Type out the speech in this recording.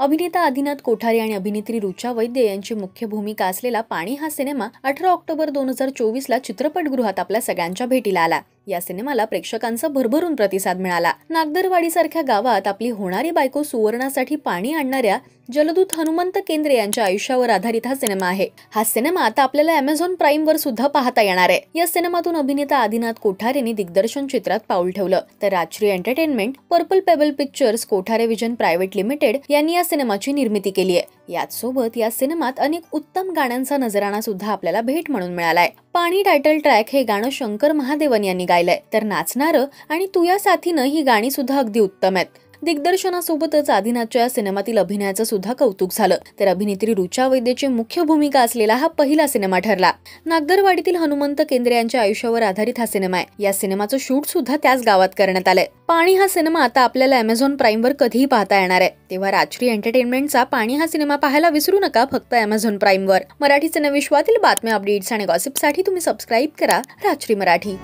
अभिनेता आदिनाथ कोठारे आणि अभिनेत्री ऋचा वैद्य यांची मुख्य भूमिका असलेला पाणी हा सिनेमा 18 ऑक्टोबर 2024 ला चित्रपटगृहात आपल्या सगळ्यांच्या भेटीला आला। या सिनेमाला प्रेक्षकांचा भरभरून प्रतिसाद मिळाला। नागदरवाडीसारख्या गावात आपली होणारी बायको सुवर्णासाठी पाणी आणणाऱ्या जलदूत हनुमंत केंद्रे यांच्या आयुष्यावर आधारित हा सिनेमा आहे। हा सिनेमा आता आपल्याला Amazon प्राइम वर सुद्धा पाहता येणार आहे। या सिनेमातून अभिनेता आदिनाथ कोठारेने दिग्दर्शन चित्रात पाऊल ठेवलं, तर Rajshri entertainment, purple pebble pictures, Kothare vision private limited यांनी या सिनेमाची निर्मिती केली आहे। याच सोबत या सिनेमात अनेक उत्तम गाण्यांचा नजराणा सुद्धा आपल्याला भेट म्हणून मिळालाय। पाणी टायटल ट्रॅक हे गाणं शंकर महादेवन यांनी गायलंय, तर नाचणारं आणि तू या साथीनं ही गाणी सुद्धा अगदी उत्तम आहेत। दिग्दर्शनासोबतच आदिनाथच्या सिनेमातील अभिनयाचं सुद्धा कौतुक झालं, तर अभिनेत्री ऋचा वैद्यची मुख्य भूमिका असलेला हा पहिला सिनेमा ठरला। नागदरवाडीतील हनुमंत केंद्रे यांच्या आयुष्यावर आधारित हा सिनेमा आहे। या सिनेमाचं शूट सुद्धा त्याच गावात करण्यात आलंय। पाणी हा सिनेमा आता आपल्याला Amazon प्राइम वर कधीही पाहता येणार आहे, तेव्हा राजश्री एंटरटेनमेंटचा पाणी हा सिनेमा पाहायला विसरू नका, फक्त Amazon प्राइम वर। मराठी सिनेविश्वातील बातम्या, अपडेट्स आणि गॉसिपसाठी तुम्ही सबस्क्राईब करा राजश्री मराठी।